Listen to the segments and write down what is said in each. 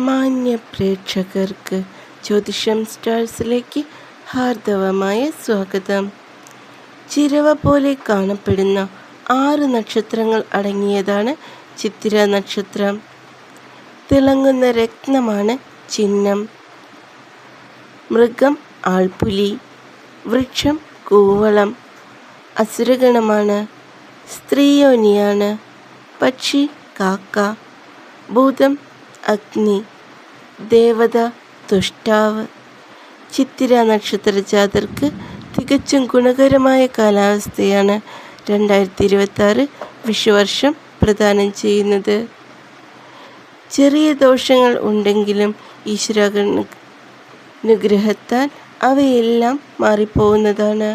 മാന്യ പ്രേക്ഷകർക്ക് ജ്യോതിഷം സ്റ്റാർസിലേക്ക് ഹാർദവമായ സ്വാഗതം. ചിരവ പോലെ കാണപ്പെടുന്ന 6 നക്ഷത്രങ്ങൾ അടങ്ങിയതാണ് ചിത്തിര നക്ഷത്രം. തിളങ്ങുന്ന രത്നമാണ് ചിഹ്നം. മൃഗം ആൾപുലി, വൃക്ഷം കൂവളം, അസുരഗണമാണ്. സ്ത്രീയോനിയാണ്. പക്ഷി കാക്ക, ഭൂതം അഗ്നി, ദേവത തുഷ്ടാവ്. ചിത്തിര നക്ഷത്ര ജാതർക്ക് തികച്ചും ഗുണകരമായ കാലാവസ്ഥയാണ് 2026 വിഷുവർഷം പ്രദാനം ചെയ്യുന്നത്. ചെറിയ ദോഷങ്ങൾ ഉണ്ടെങ്കിലും ഈശ്വരാനുഗ്രഹത്താൽ അവയെല്ലാം മാറിപ്പോകുന്നതാണ്.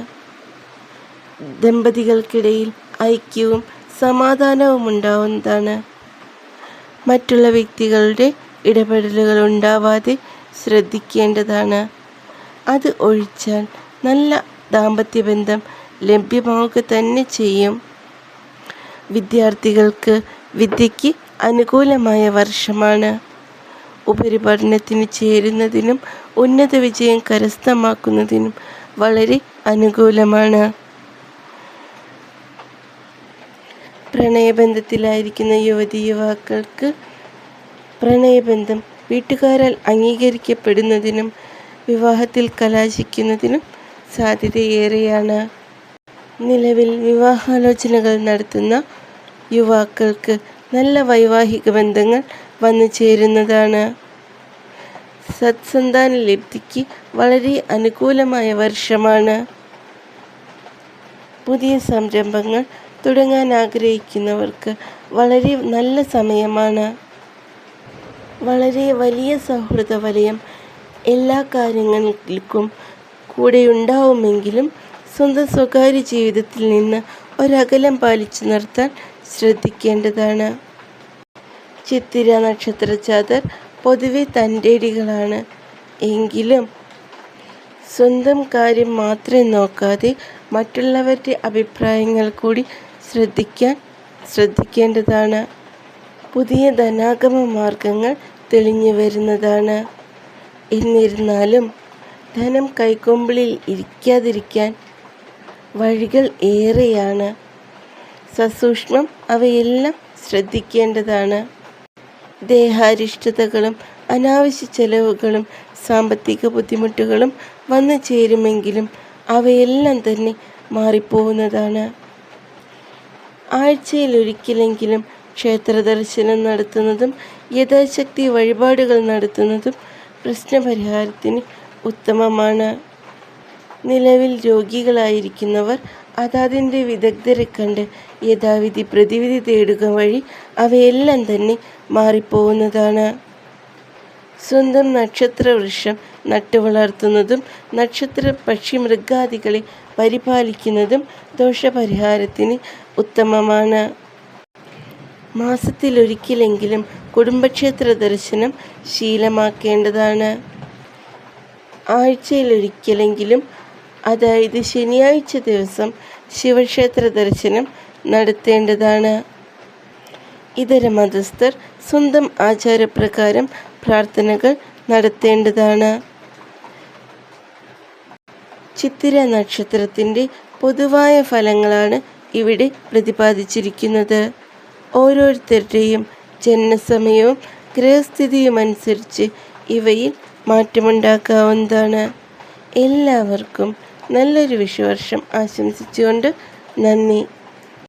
ദമ്പതികൾക്കിടയിൽ ഐക്യവും സമാധാനവും ഉണ്ടാവുന്നതാണ്. മറ്റുള്ള വ്യക്തികളുടെ ഇടപെടലുകൾ ഉണ്ടാവാതെ ശ്രദ്ധിക്കേണ്ടതാണ്. അത് ഒഴിച്ചാൽ നല്ല ദാമ്പത്യബന്ധം ലഭ്യമാവുക തന്നെ ചെയ്യും. വിദ്യാർത്ഥികൾക്ക് വിദ്യയ്ക്ക് അനുകൂലമായ വർഷമാണ്. ഉപരിപഠനത്തിന് ചേരുന്നതിനും ഉന്നത വിജയം കരസ്ഥമാക്കുന്നതിനും വളരെ അനുകൂലമാണ്. പ്രണയബന്ധത്തിലായിരിക്കുന്ന യുവക്കൾക്ക് പ്രണയബന്ധം വീട്ടുകാരാൽ അംഗീകരിക്കപ്പെടുന്നതിനും വിവാഹത്തിൽ കലാശിക്കുന്നതിനും സാധ്യതയേറെയാണ്. നിലവിൽ വിവാഹാലോചനകൾ നടത്തുന്ന യുവാക്കൾക്ക് നല്ല വൈവാഹിക ബന്ധങ്ങൾ വന്നു ചേരുന്നതാണ്. സത്സന്താന ലബ്ധിക്ക് വളരെ അനുകൂലമായ വർഷമാണ്. പുതിയ സംരംഭങ്ങൾ തുടങ്ങാൻ ആഗ്രഹിക്കുന്നവർക്ക് വളരെ നല്ല സമയമാണ്. വളരെ വലിയ സൗഹൃദ വലയം എല്ലാ കാര്യങ്ങൾക്കും കൂടെയുണ്ടാവുമെങ്കിലും സ്വന്തം സ്വകാര്യ ജീവിതത്തിൽ നിന്ന് ഒരകലം പാലിച്ചു നിർത്താൻ ശ്രദ്ധിക്കേണ്ടതാണ്. ചിത്തിര നക്ഷത്ര ജാതർ പൊതുവെ തൻ്റേടികളാണ്. എങ്കിലും സ്വന്തം കാര്യം മാത്രം നോക്കാതെ മറ്റുള്ളവരുടെ അഭിപ്രായങ്ങൾ കൂടി ശ്രദ്ധിക്കേണ്ടതാണ്. പുതിയ ധനാഗമ മാർഗങ്ങൾ തെളിഞ്ഞു വരുന്നതാണ്. എന്നിരുന്നാലും ധനം കൈക്കൊമ്പിളിൽ ഇരിക്കാതിരിക്കാൻ വഴികൾ ഏറെയാണ്. സസൂക്ഷ്മം അവയെല്ലാം ശ്രദ്ധിക്കേണ്ടതാണ്. ദേഹാരിഷ്ടതകളും അനാവശ്യ ചെലവുകളും സാമ്പത്തിക ബുദ്ധിമുട്ടുകളും വന്നു ചേരുമെങ്കിലും അവയെല്ലാം തന്നെ മാറിപ്പോകുന്നതാണ്. ആഴ്ചയിലൊരിക്കലെങ്കിലും ക്ഷേത്ര ദർശനം നടത്തുന്നതും യഥാശക്തി വഴിപാടുകൾ നടത്തുന്നതും പ്രശ്നപരിഹാരത്തിന് ഉത്തമമാണ്. നിലവിൽ രോഗികളായിരിക്കുന്നവർ അതതിൻ്റെ വിദഗ്ധരെ കണ്ട് യഥാവിധി പ്രതിവിധി തേടുക വഴി അവയെല്ലാം തന്നെ മാറിപ്പോകുന്നതാണ്. സ്വന്തം നക്ഷത്ര വൃക്ഷം നട്ടുവളർത്തുന്നതും നക്ഷത്ര പക്ഷി മൃഗാദികളെ പരിപാലിക്കുന്നതും ദോഷപരിഹാരത്തിന് ഉത്തമമാണ്. മാസത്തിലൊരിക്കലെങ്കിലും കുടുംബക്ഷേത്ര ദർശനം ശീലമാക്കേണ്ടതാണ്. ആഴ്ചയിലൊരിക്കലെങ്കിലും, അതായത് ശനിയാഴ്ച ദിവസം ശിവക്ഷേത്ര ദർശനം നടത്തേണ്ടതാണ്. ഇതര മതസ്ഥർ സ്വന്തം ആചാരപ്രകാരം പ്രാർത്ഥനകൾ നടത്തേണ്ടതാണ്. ചിത്തിര നക്ഷത്രത്തിൻ്റെ പൊതുവായ ഫലങ്ങളാണ് ഇവിടെ പ്രതിപാദിച്ചിരിക്കുന്നത്. ഓരോരുത്തരുടെയും ജനനസമയവും ഗ്രഹസ്ഥിതിയുമനുസരിച്ച് ഇവയിൽ മാറ്റമുണ്ടാക്കാവുന്നതാണ്. എല്ലാവർക്കും നല്ലൊരു വിഷുവർഷം ആശംസിച്ചുകൊണ്ട് നന്ദി.